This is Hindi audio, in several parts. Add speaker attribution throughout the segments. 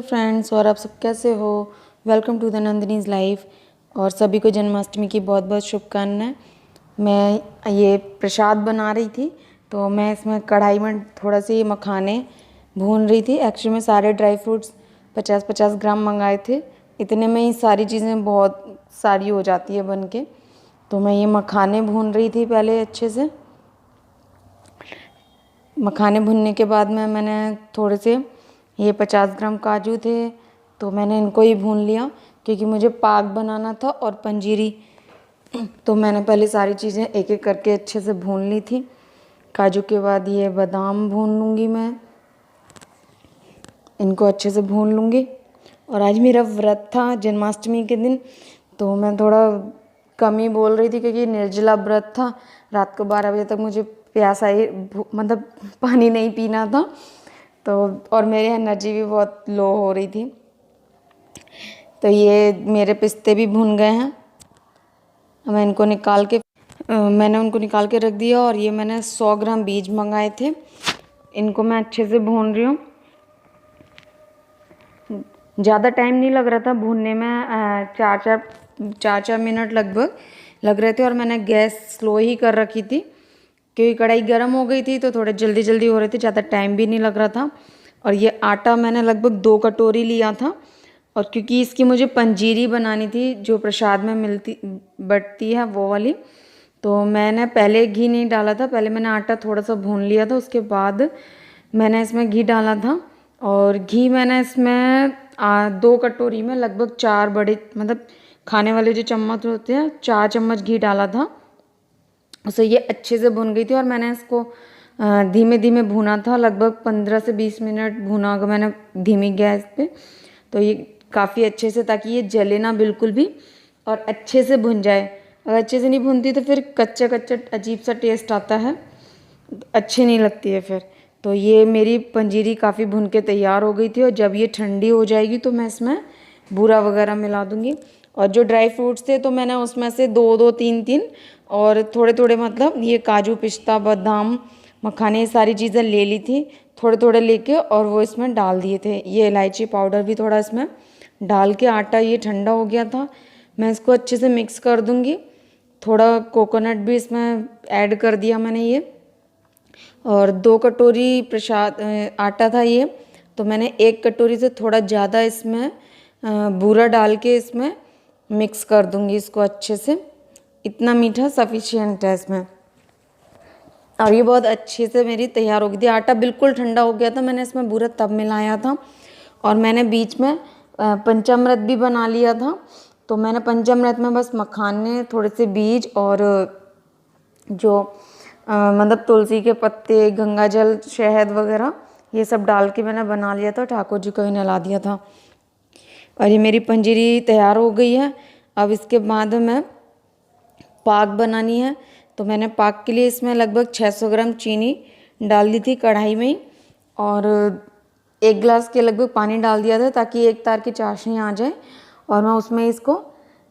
Speaker 1: फ्रेंड्स, और आप सब कैसे हो। Welcome to the Nandini's life. और सभी को जन्माष्टमी की बहुत बहुत शुभकामनाएं। मैं ये प्रसाद बना रही थी, तो मैं इसमें कढ़ाई में थोड़ा सी मखाने भून रही थी। एक्चुअली में सारे ड्राई फ्रूट्स 50-50 ग्राम मंगाए थे। इतने में ही सारी चीज़ें बहुत सारी हो जाती है बन के। तो मैं ये मखाने भून रही थी पहले अच्छे से। मखाने भुनने के बाद में मैंने थोड़े से ये 50 ग्राम काजू थे, तो मैंने इनको ही भून लिया क्योंकि मुझे पाक बनाना था और पंजीरी। तो मैंने पहले सारी चीज़ें एक एक करके अच्छे से भून ली थी। काजू के बाद ये बादाम भून लूँगी मैं, इनको अच्छे से भून लूँगी। और आज मेरा व्रत था जन्माष्टमी के दिन, तो मैं थोड़ा कम ही बोल रही थी क्योंकि निर्जला व्रत था। रात को 12 बजे तक मुझे प्यास आई, मतलब पानी नहीं पीना था। तो और मेरी एनर्जी भी बहुत लो हो रही थी। तो ये मेरे पिस्ते भी भुन गए हैं। मैंने उनको निकाल के रख दिया। और ये मैंने 100 ग्राम बीज मंगाए थे, इनको मैं अच्छे से भून रही हूँ। ज़्यादा टाइम नहीं लग रहा था भूनने में, 4 मिनट लगभग लग रहे थे। और मैंने गैस स्लो ही कर रखी थी क्योंकि कढ़ाई गर्म हो गई थी, तो थोड़े जल्दी जल्दी हो रहे थे, ज़्यादा टाइम भी नहीं लग रहा था। और ये आटा मैंने लगभग 2 कटोरी लिया था। और क्योंकि इसकी मुझे पंजीरी बनानी थी जो प्रसाद में बटती है वो वाली, तो मैंने पहले घी नहीं डाला था। पहले मैंने आटा थोड़ा सा भून लिया था, उसके बाद मैंने इसमें घी डाला था। और घी मैंने इसमें 2 कटोरी में लगभग 4 बड़े, मतलब खाने वाले जो चम्मच होते हैं, 4 चम्मच घी डाला था। उससे ये अच्छे से भुन गई थी। और मैंने इसको धीमे धीमे भुना था, लगभग 15 से 20 मिनट भुना मैंने धीमी गैस पे। तो ये काफ़ी अच्छे से, ताकि ये जले ना बिल्कुल भी और अच्छे से भुन जाए। अगर अच्छे से नहीं भुनती तो फिर कच्चा कच्चा अजीब सा टेस्ट आता है, अच्छी नहीं लगती है फिर। तो ये मेरी पंजीरी काफ़ी भुन के तैयार हो गई थी। और जब ये ठंडी हो जाएगी तो मैं इसमें बूरा वगैरह मिला दूँगी। और जो ड्राई फ्रूट्स थे तो मैंने उसमें से 2-2, 3-3 और थोड़े थोड़े, मतलब ये काजू, पिस्ता, बादाम, मखाने, ये सारी चीज़ें ले ली थी थोड़े थोड़े लेके, और वो इसमें डाल दिए थे। ये इलायची पाउडर भी थोड़ा इसमें डाल के, आटा ये ठंडा हो गया था। मैं इसको अच्छे से मिक्स कर दूँगी। थोड़ा कोकोनट भी इसमें ऐड कर दिया मैंने ये। और 2 कटोरी प्रसाद आटा था ये, तो मैंने 1 कटोरी से थोड़ा ज़्यादा इसमें बूरा डाल के इसमें मिक्स कर दूँगी इसको अच्छे से। इतना मीठा सफिशिएंट है इसमें। और ये बहुत अच्छे से मेरी तैयार हो गई थी। आटा बिल्कुल ठंडा हो गया था, मैंने इसमें बूरा तब मिलाया था। और मैंने बीच में पंचामृत भी बना लिया था। तो मैंने पंचामृत में बस मखाने, थोड़े से बीज और जो मतलब तुलसी के पत्ते, गंगा जल, शहद वगैरह ये सब डाल के मैंने बना लिया था। ठाकुर जी को ही नला दिया था। और ये मेरी पंजीरी तैयार हो गई है। अब इसके बाद मैं पाक बनानी है। तो मैंने पाक के लिए इसमें लगभग 600 ग्राम चीनी डाल दी थी कढ़ाई में ही। और 1 गिलास के लगभग पानी डाल दिया था ताकि एक तार की चाशनी आ जाए। और मैं उसमें इसको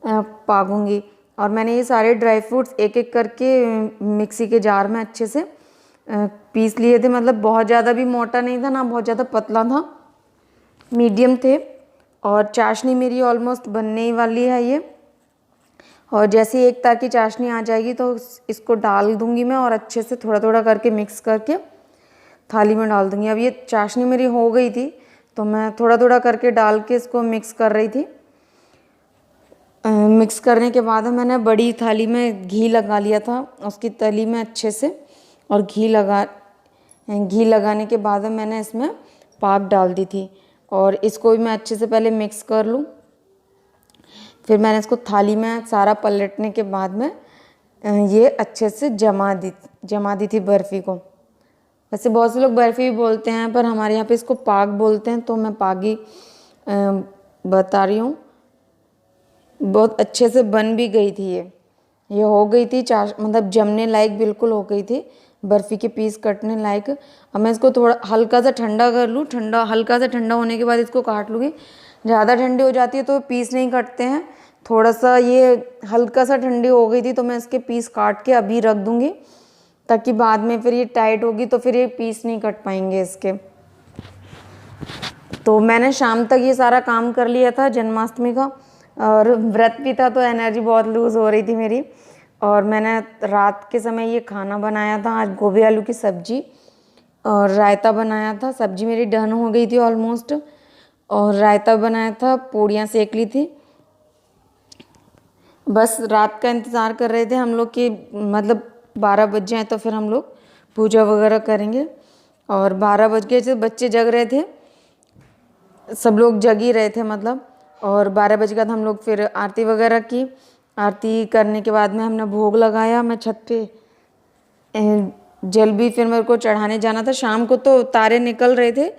Speaker 1: पागूंगी। और मैंने ये सारे ड्राई फ्रूट्स एक एक करके मिक्सी के जार में अच्छे से पीस लिए थे। मतलब बहुत ज़्यादा भी मोटा नहीं था, ना बहुत ज़्यादा पतला था, मीडियम थे। और चाशनी मेरी ऑलमोस्ट बनने ही वाली है ये। और जैसे ही एक तार की चाशनी आ जाएगी तो इसको डाल दूंगी मैं, और अच्छे से थोड़ा थोड़ा करके मिक्स करके थाली में डाल दूंगी। अब ये चाशनी मेरी हो गई थी, तो मैं थोड़ा थोड़ा करके डाल के इसको मिक्स कर रही थी। मिक्स करने के बाद मैंने बड़ी थाली में घी लगा लिया था उसकी तली में अच्छे से। और घी लगाने के बाद मैंने इसमें पाक डाल दी थी। और इसको भी मैं अच्छे से पहले मिक्स कर लूँ। फिर मैंने इसको थाली में सारा पलटने के बाद में ये अच्छे से जमा दी थी बर्फ़ी को। वैसे बहुत से लोग बर्फ़ी भी बोलते हैं, पर हमारे यहाँ पे इसको पाक बोलते हैं, तो मैं पाक ही बता रही हूँ। बहुत अच्छे से बन भी गई थी ये हो गई थी मतलब जमने लायक बिल्कुल हो गई थी, बर्फ़ी के पीस कटने लायक। अब मैं इसको थोड़ा हल्का सा ठंडा कर लूँ। हल्का सा ठंडा होने के बाद इसको काट लूँगी। ज़्यादा ठंडी हो जाती है तो पीस नहीं कटते हैं। थोड़ा सा ये हल्का सा ठंडी हो गई थी, तो मैं इसके पीस काट के अभी रख दूँगी, ताकि बाद में फिर ये टाइट होगी तो फिर ये पीस नहीं कट पाएंगे इसके। तो मैंने शाम तक ये सारा काम कर लिया था जन्माष्टमी का, और व्रत भी था तो एनर्जी बहुत लूज़ हो रही थी मेरी। और मैंने रात के समय ये खाना बनाया था, आज गोभी आलू की सब्जी और रायता बनाया था। सब्जी मेरी डन हो गई थी ऑलमोस्ट, और रायता बनाया था, पूड़ियाँ सेक ली थी। बस रात का इंतज़ार कर रहे थे हम लोग कि मतलब 12 बज जाए तो फिर हम लोग पूजा वगैरह करेंगे। और 12 बज गए थे, बच्चे जग रहे थे, सब लोग जग ही रहे थे मतलब। और 12 बजे के बाद हम लोग फिर आरती वगैरह की। आरती करने के बाद में हमने भोग लगाया। मैं छत पे जल भी फिर मेरे को चढ़ाने जाना था। शाम को तो तारे निकल रहे थे,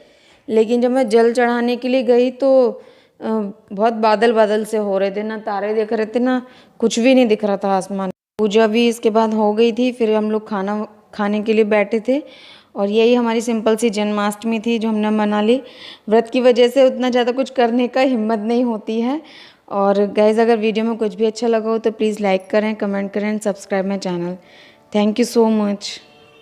Speaker 1: लेकिन जब मैं जल चढ़ाने के लिए गई तो बहुत बादल बादल से हो रहे थे, ना तारे दिख रहे थे ना कुछ भी नहीं दिख रहा था आसमान। पूजा भी इसके बाद हो गई थी, फिर हम लोग खाना खाने के लिए बैठे थे। और यही हमारी सिंपल सी जन्माष्टमी थी जो हमने मना ली। व्रत की वजह से उतना ज़्यादा कुछ करने का हिम्मत नहीं होती है। और गाइज़, अगर वीडियो में कुछ भी अच्छा लगा हो तो प्लीज़ लाइक करें, कमेंट करें and subscribe my channel. Thank you so much.